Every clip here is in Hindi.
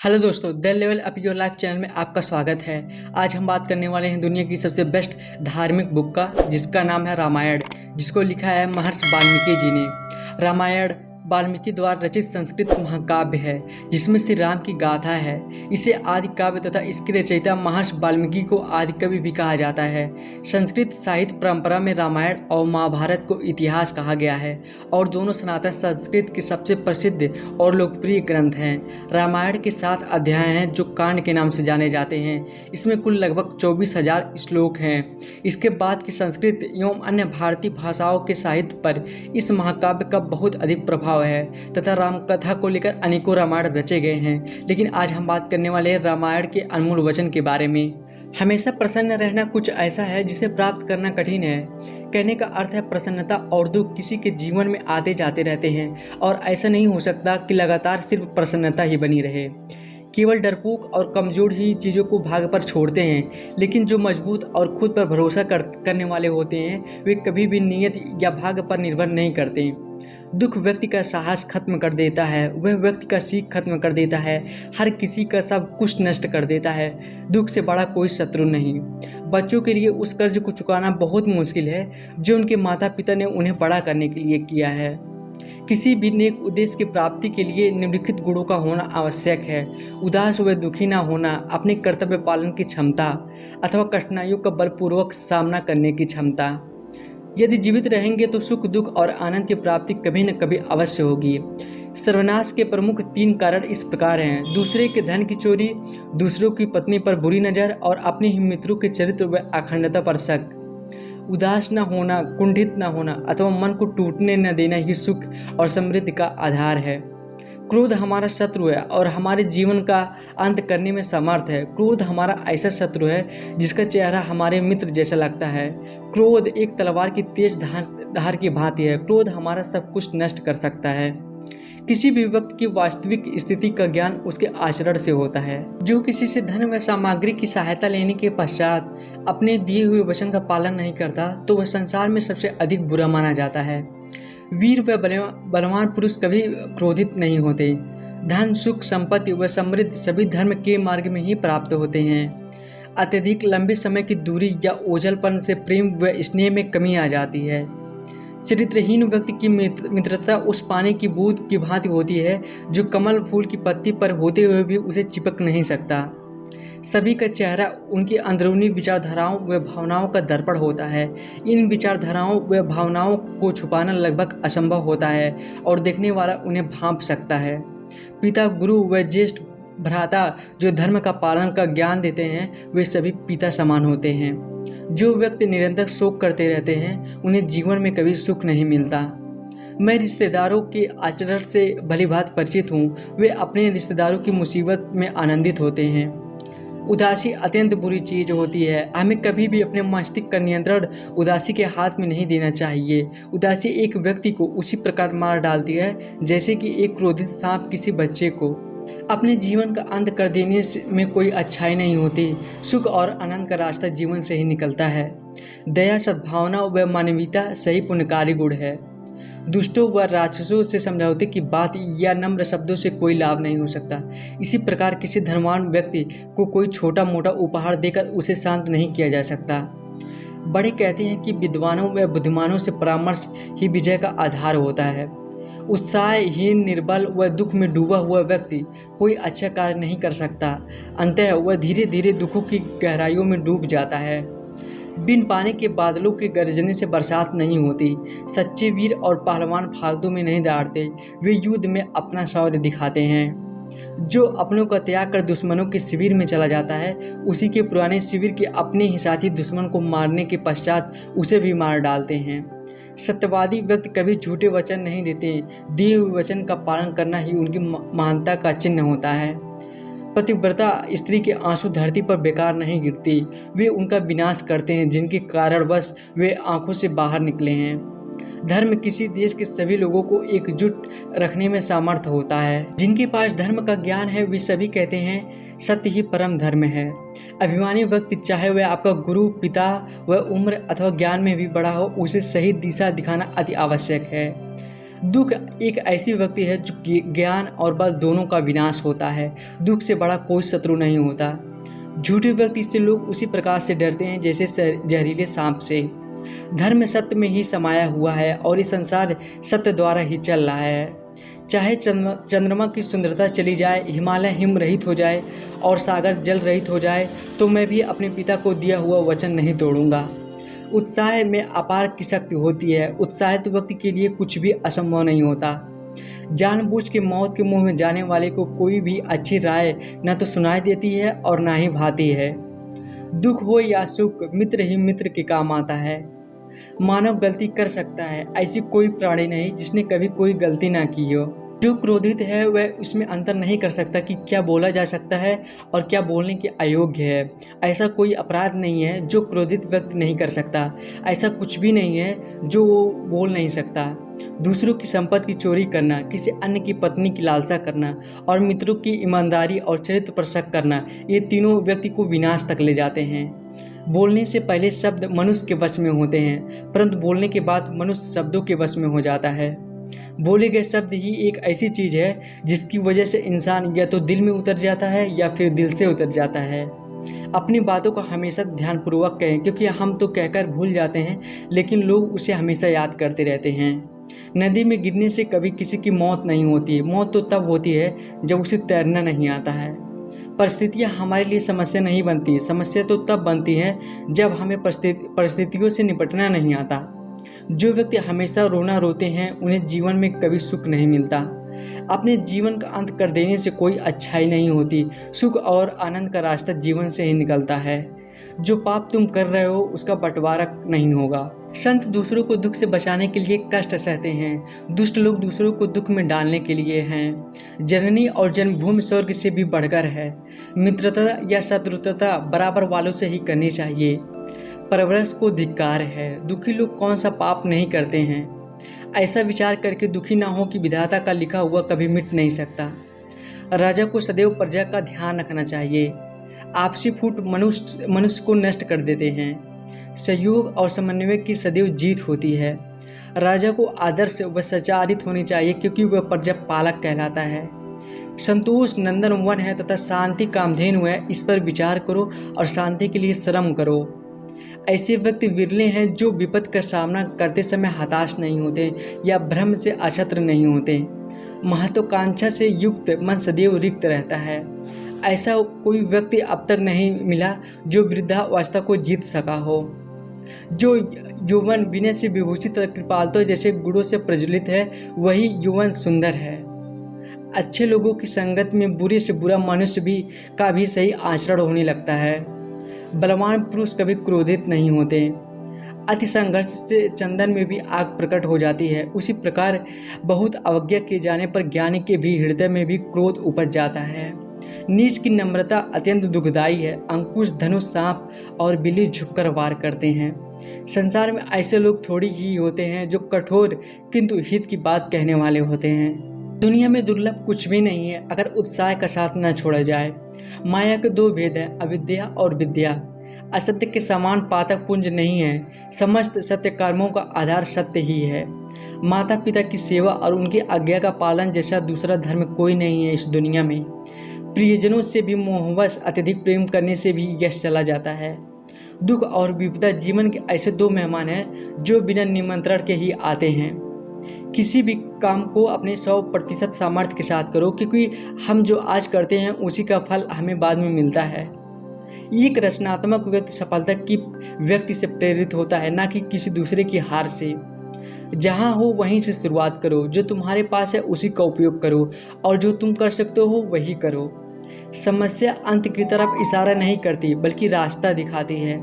हेलो दोस्तों, the level up your life channel में आपका स्वागत है। आज हम बात करने वाले हैं दुनिया की सबसे बेस्ट धार्मिक बुक का, जिसका नाम है रामायण, जिसको लिखा है महर्षि वाल्मीकि जी ने। रामायण वाल्मीकि द्वारा रचित संस्कृत महाकाव्य है, जिसमें श्री राम की गाथा है। इसे आदि काव्य तथा इसके रचयिता महर्षि वाल्मीकि को आदि कवि भी कहा जाता है। संस्कृत साहित्य परंपरा में रामायण और महाभारत को इतिहास कहा गया है और दोनों सनातन संस्कृत के सबसे प्रसिद्ध और लोकप्रिय ग्रंथ हैं। रामायण के 7 अध्याय हैं जो कांड के नाम से जाने जाते हैं। इसमें कुल लगभग 24,000 श्लोक हैं। इसके बाद की संस्कृत एवं अन्य भारतीय भाषाओं के साहित्य पर इस महाकाव्य का बहुत अधिक प्रभाव है तथा रामकथा को लेकर अनेकों रामायण रचे गए हैं। लेकिन आज हम बात करने वाले हैं रामायण के अनमोल वचन के बारे में। हमेशा प्रसन्न रहना कुछ ऐसा है जिसे प्राप्त करना कठिन है। कहने का अर्थ है प्रसन्नता और दुख किसी के जीवन में आते जाते रहते हैं और ऐसा नहीं हो सकता कि लगातार सिर्फ प्रसन्नता ही बनी रहे। केवल डरपोक और कमजोर ही चीज़ों को भाग पर छोड़ते हैं, लेकिन जो मजबूत और खुद पर भरोसा करने वाले होते हैं वे कभी भी नियत या भाग्य पर निर्भर नहीं करते। दुख व्यक्ति का साहस खत्म कर देता है, वह व्यक्ति का सीख खत्म कर देता है, हर किसी का सब कुछ नष्ट कर देता है। दुख से बड़ा कोई शत्रु नहीं। बच्चों के लिए उस कर्ज को चुकाना बहुत मुश्किल है जो उनके माता पिता ने उन्हें बड़ा करने के लिए किया है। किसी भी नेक उद्देश्य की प्राप्ति के लिए निम्नलिखित गुणों का होना आवश्यक है: उदास व दुखी न होना, अपने कर्तव्य पालन की क्षमता अथवा कठिनाइयों का बलपूर्वक सामना करने की क्षमता। यदि जीवित रहेंगे तो सुख, दुख और आनंद की प्राप्ति कभी न कभी अवश्य होगी। सर्वनाश के प्रमुख 3 कारण इस प्रकार हैं: दूसरे के धन की चोरी, दूसरों की पत्नी पर बुरी नज़र और अपने ही मित्रों के चरित्र व अखंडता पर शक। उदास न होना, कुंठित न होना अथवा मन को टूटने न देना ही सुख और समृद्धि का आधार है। क्रोध हमारा शत्रु है और हमारे जीवन का अंत करने में समर्थ है। क्रोध हमारा ऐसा शत्रु है जिसका चेहरा हमारे मित्र जैसा लगता है। क्रोध एक तलवार की तेज धार की भांति है। क्रोध हमारा सब कुछ नष्ट कर सकता है। किसी भी व्यक्ति की वास्तविक स्थिति का ज्ञान उसके आचरण से होता है। जो किसी से धन व सामग्री की सहायता लेने के पश्चात अपने दिए हुए वचन का पालन नहीं करता तो वह संसार में सबसे अधिक बुरा माना जाता है। वीर व बलवान पुरुष कभी क्रोधित नहीं होते। धन, सुख, संपत्ति व समृद्धि सभी धर्म के मार्ग में ही प्राप्त होते हैं। अत्यधिक लंबे समय की दूरी या ओझलपन से प्रेम व स्नेह में कमी आ जाती है। चरित्रहीन व्यक्ति की मित्रता उस पानी की बूंद की भांति होती है जो कमल फूल की पत्ती पर होते हुए भी उसे चिपक नहीं सकता। सभी का चेहरा उनकी अंदरूनी विचारधाराओं व भावनाओं का दर्पण होता है। इन विचारधाराओं व भावनाओं को छुपाना लगभग असंभव होता है और देखने वाला उन्हें भांप सकता है। पिता, गुरु व ज्येष्ठ भ्राता जो धर्म का पालन का ज्ञान देते हैं वे सभी पिता समान होते हैं। जो व्यक्ति निरंतर शोक करते रहते हैं उन्हें जीवन में कभी सुख नहीं मिलता। मैं रिश्तेदारों के आचरण से भली भांति परिचित हूँ। वे अपने रिश्तेदारों की मुसीबत में आनंदित होते हैं। उदासी अत्यंत बुरी चीज होती है। हमें कभी भी अपने मस्तिष्क का नियंत्रण उदासी के हाथ में नहीं देना चाहिए। उदासी एक व्यक्ति को उसी प्रकार मार डालती है जैसे कि एक क्रोधित सांप किसी बच्चे को। अपने जीवन का अंत कर देने में कोई अच्छाई नहीं होती। सुख और आनंद का रास्ता जीवन से ही निकलता है। दया, सद्भावना व मानवीयता सही पुण्यकारी गुण है। दुष्टों व राक्षसों से समझौते की बात या नम्र शब्दों से कोई लाभ नहीं हो सकता। इसी प्रकार किसी धर्मवान व्यक्ति को कोई छोटा मोटा उपहार देकर उसे शांत नहीं किया जा सकता। बड़े कहते हैं कि विद्वानों व बुद्धिमानों से परामर्श ही विजय का आधार होता है। उत्साहहीन, निर्बल व दुख में डूबा हुआ व्यक्ति कोई अच्छा कार्य नहीं कर सकता। अंततः वह धीरे धीरे दुखों की गहराइयों में डूब जाता है। बिन पानी के बादलों के गरजने से बरसात नहीं होती। सच्चे वीर और पहलवान फालतू में नहीं दौड़ते, वे युद्ध में अपना शौर्य दिखाते हैं। जो अपनों का त्याग कर दुश्मनों के शिविर में चला जाता है उसी के पुराने शिविर के अपने ही साथी दुश्मन को मारने के पश्चात उसे भी मार डालते हैं। सत्यवादी व्यक्ति कभी झूठे वचन नहीं देते। दिए हुए वचन का पालन करना ही उनकी महानता का चिन्ह होता है। पतिव्रता स्त्री के आंसू धरती पर बेकार नहीं गिरती, वे उनका विनाश करते हैं जिनके कारणवश वे आंखों से बाहर निकले हैं। धर्म किसी देश के सभी लोगों को एकजुट रखने में समर्थ होता है। जिनके पास धर्म का ज्ञान है वे सभी कहते हैं सत्य ही परम धर्म है। अभिमानी व्यक्ति चाहे वह आपका गुरु, पिता व उम्र अथवा ज्ञान में भी बड़ा हो, उसे सही दिशा दिखाना अति आवश्यक है। दुख एक ऐसी व्यक्ति है जो ज्ञान और बल दोनों का विनाश होता है। दुख से बड़ा कोई शत्रु नहीं होता। झूठे व्यक्ति से लोग उसी प्रकार से डरते हैं जैसे जहरीले सांप से। धर्म सत्य में ही समाया हुआ है और ये संसार सत्य द्वारा ही चल रहा है। चाहे चंद्रमा की सुंदरता चली जाए, हिमालय हिम रहित हो जाए और सागर जल रहित हो जाए, तो मैं भी अपने पिता को दिया हुआ वचन नहीं तोड़ूंगा। उत्साह में अपार की शक्ति होती है। उत्साहित व्यक्ति के लिए कुछ भी असंभव नहीं होता। जानबूझ के मौत के मुंह में जाने वाले को कोई भी अच्छी राय न तो सुनाई देती है और ना ही भाती है। दुख हो या सुख, मित्र ही मित्र के काम आता है। मानव गलती कर सकता है, ऐसी कोई प्राणी नहीं जिसने कभी कोई गलती ना की हो। जो क्रोधित है वह उसमें अंतर नहीं कर सकता कि क्या बोला जा सकता है और क्या बोलने के अयोग्य है। ऐसा कोई अपराध नहीं है जो क्रोधित व्यक्ति नहीं कर सकता। ऐसा कुछ भी नहीं है जो वो बोल नहीं सकता। दूसरों की संपत्ति की चोरी करना, किसी अन्य की पत्नी की लालसा करना और मित्रों की ईमानदारी और चरित्र पर शक करना, ये तीनों व्यक्ति को विनाश तक ले जाते हैं। बोलने से पहले शब्द मनुष्य के वश में होते हैं, परंतु बोलने के बाद मनुष्य शब्दों के वश में हो जाता है। बोले गए शब्द ही एक ऐसी चीज है जिसकी वजह से इंसान या तो दिल में उतर जाता है या फिर दिल से उतर जाता है। अपनी बातों को हमेशा ध्यानपूर्वक कहें, क्योंकि हम तो कहकर भूल जाते हैं लेकिन लोग उसे हमेशा याद करते रहते हैं। नदी में गिरने से कभी किसी की मौत नहीं होती है। मौत तो तब होती है जब उसे तैरना नहीं आता है। परिस्थितियाँ हमारे लिए समस्या नहीं बनती। समस्या तो तब बनती है जब हमें परिस्थितियों से निपटना नहीं आता। जो व्यक्ति हमेशा रोना रोते हैं उन्हें जीवन में कभी सुख नहीं मिलता। अपने जीवन का अंत कर देने से कोई अच्छाई नहीं होती। सुख और आनंद का रास्ता जीवन से ही निकलता है। जो पाप तुम कर रहे हो उसका बंटवारा नहीं होगा। संत दूसरों को दुख से बचाने के लिए कष्ट सहते हैं। दुष्ट लोग दूसरों को दुख में डालने के लिए हैं। जननी और जन्मभूमि स्वर्ग से भी बढ़कर है। मित्रता या शत्रुता बराबर वालों से ही करनी चाहिए। परवरस को धिक्कार है। दुखी लोग कौन सा पाप नहीं करते हैं। ऐसा विचार करके दुखी ना हो कि विधाता का लिखा हुआ कभी मिट नहीं सकता। राजा को सदैव प्रजा का ध्यान रखना चाहिए। आपसी फूट मनुष्य को नष्ट कर देते हैं। सहयोग और समन्वय की सदैव जीत होती है। राजा को आदर्श व सच्चारित होनी चाहिए क्योंकि वह प्रजा पालक कहलाता है। संतोष नंदन वन है तथा शांति कामधेनु है। इस पर विचार करो और शांति के लिए श्रम करो। ऐसे व्यक्ति विरले हैं जो विपत्ति का सामना करते समय हताश नहीं होते या भ्रम से अछत्र नहीं होते। महत्वाकांक्षा से युक्त मन सदैव रिक्त रहता है। ऐसा कोई व्यक्ति अब तक नहीं मिला जो वृद्धावस्था को जीत सका हो। जो यौवन विनय से विभूषित कृपालतों जैसे गुणों से प्रज्वलित है वही यौवन सुंदर है। अच्छे लोगों की संगत में बुरे से बुरा मनुष्य का भी सही आचरण होने लगता है। बलवान पुरुष कभी क्रोधित नहीं होते। अति संघर्ष से चंदन में भी आग प्रकट हो जाती है। उसी प्रकार बहुत अवज्ञा किए जाने पर ज्ञानी के भी हृदय में भी क्रोध उपज जाता है। नीच की नम्रता अत्यंत दुखदायी है। अंकुश, धनुष, सांप और बिल्ली झुककर वार करते हैं। संसार में ऐसे लोग थोड़ी ही होते हैं जो कठोर किंतु हित की बात कहने वाले होते हैं। दुनिया में दुर्लभ कुछ भी नहीं है अगर उत्साह का साथ न छोड़ा जाए। माया के दो भेद हैं, अविद्या और विद्या। असत्य के समान पातक पुंज नहीं है। समस्त सत्य कर्मों का आधार सत्य ही है। माता पिता की सेवा और उनकी आज्ञा का पालन जैसा दूसरा धर्म कोई नहीं है इस दुनिया में। प्रियजनों से भी मोहवश अत्यधिक प्रेम करने से भी यश चला जाता है। दुख और विपदा जीवन के ऐसे दो मेहमान हैं जो बिना निमंत्रण के ही आते हैं। किसी भी काम को अपने 100% सामर्थ्य के साथ करो, क्योंकि हम जो आज करते हैं उसी का फल हमें बाद में मिलता है। एक रचनात्मक व्यक्ति सफलता की व्यक्ति से प्रेरित होता है, ना कि किसी दूसरे की हार से। जहाँ हो वहीं से शुरुआत करो। जो तुम्हारे पास है उसी का उपयोग करो और जो तुम कर सकते हो वही करो। समस्या अंत की तरफ इशारा नहीं करती बल्कि रास्ता दिखाती है।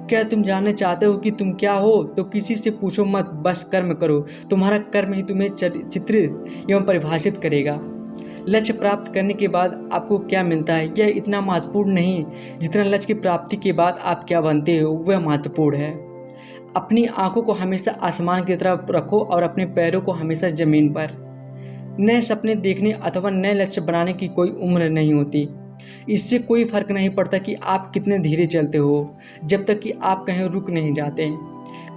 क्या तुम जानना चाहते हो कि तुम क्या हो, तो किसी से पूछो मत, बस कर्म करो। तुम्हारा कर्म ही तुम्हें चित्रित एवं परिभाषित करेगा। लक्ष्य प्राप्त करने के बाद आपको क्या मिलता है यह इतना महत्वपूर्ण नहीं जितना लक्ष्य की प्राप्ति के बाद आप क्या बनते हो वह महत्वपूर्ण है। अपनी आंखों को हमेशा आसमान की तरफ रखो और अपने पैरों को हमेशा जमीन पर। नए सपने देखने अथवा नए लक्ष्य बनाने की कोई उम्र नहीं होती। इससे कोई फर्क नहीं पड़ता कि आप कितने धीरे चलते हो, जब तक कि आप कहीं रुक नहीं जाते।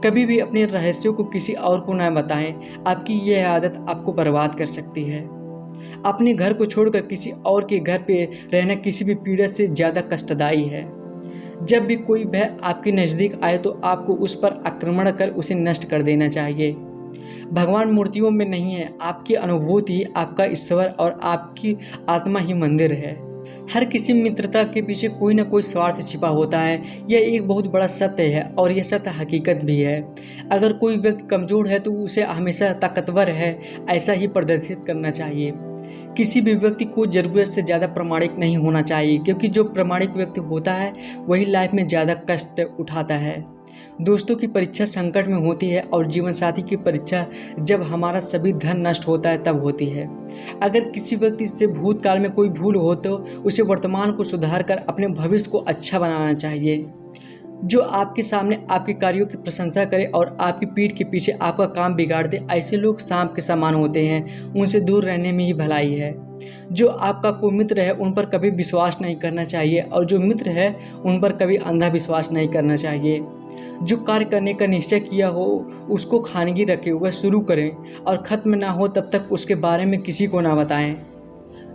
कभी भी अपने रहस्यों को किसी और को न बताएं, आपकी यह आदत आपको बर्बाद कर सकती है। अपने घर को छोड़कर किसी और के घर पे रहना किसी भी पीड़ा से ज़्यादा कष्टदायी है। जब भी कोई भय आपके नज़दीक आए तो आपको उस पर आक्रमण कर उसे नष्ट कर देना चाहिए। भगवान मूर्तियों में नहीं है, आपकी अनुभूति ही आपका ईश्वर और आपकी आत्मा ही मंदिर है। हर किसी मित्रता के पीछे कोई ना कोई स्वार्थ छिपा होता है, यह एक बहुत बड़ा सत्य है और यह सत्य हकीकत भी है। अगर कोई व्यक्ति कमज़ोर है तो उसे हमेशा ताकतवर है ऐसा ही प्रदर्शित करना चाहिए। किसी भी व्यक्ति को ज़रूरत से ज़्यादा प्रामाणिक नहीं होना चाहिए, क्योंकि जो प्रामाणिक व्यक्ति होता है वही लाइफ में ज़्यादा कष्ट उठाता है। दोस्तों की परीक्षा संकट में होती है और जीवन साथी की परीक्षा जब हमारा सभी धन नष्ट होता है तब होती है। अगर किसी व्यक्ति से भूतकाल में कोई भूल हो तो उसे वर्तमान को सुधार कर अपने भविष्य को अच्छा बनाना चाहिए। जो आपके सामने आपके कार्यों की प्रशंसा करे और आपकी पीठ के पीछे आपका काम बिगाड़ दे, ऐसे लोग सांप के समान होते हैं, उनसे दूर रहने में ही भलाई है। जो आपका कोई मित्र है उन पर कभी विश्वास नहीं करना चाहिए और जो मित्र है उन पर कभी अंधा विश्वास नहीं करना चाहिए। जो कार्य करने का निश्चय किया हो उसको खानगी रखे हुए शुरू करें और ख़त्म ना हो तब तक उसके बारे में किसी को ना बताएं।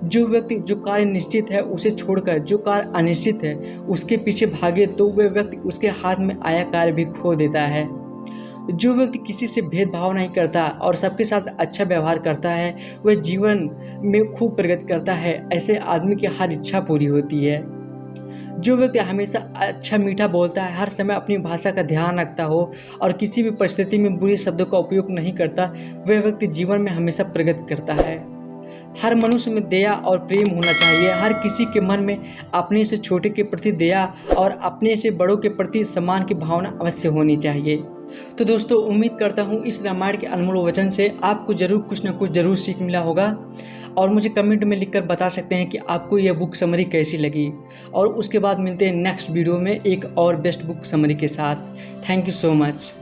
जो व्यक्ति जो कार्य निश्चित है उसे छोड़कर जो कार्य अनिश्चित है उसके पीछे भागे तो वह व्यक्ति उसके हाथ में आया कार्य भी खो देता है। जो व्यक्ति किसी से भेदभाव नहीं करता और सबके साथ अच्छा व्यवहार करता है वह जीवन में खूब प्रगति करता है। ऐसे आदमी की हर इच्छा पूरी होती है। जो व्यक्ति हमेशा अच्छा मीठा बोलता है, हर समय अपनी भाषा का ध्यान रखता हो और किसी भी परिस्थिति में बुरे शब्दों का उपयोग नहीं करता, वह व्यक्ति जीवन में हमेशा प्रगति करता है। हर मनुष्य में दया और प्रेम होना चाहिए। हर किसी के मन में अपने से छोटे के प्रति दया और अपने से बड़ों के प्रति सम्मान की भावना अवश्य होनी चाहिए। तो दोस्तों, उम्मीद करता हूँ इस रामायण के अनमोल वचन से आपको ज़रूर कुछ ना कुछ ज़रूर सीख मिला होगा और मुझे कमेंट में लिखकर बता सकते हैं कि आपको यह बुक समरी कैसी लगी। और उसके बाद मिलते हैं नेक्स्ट वीडियो में एक और बेस्ट बुक समरी के साथ। Thank you so much.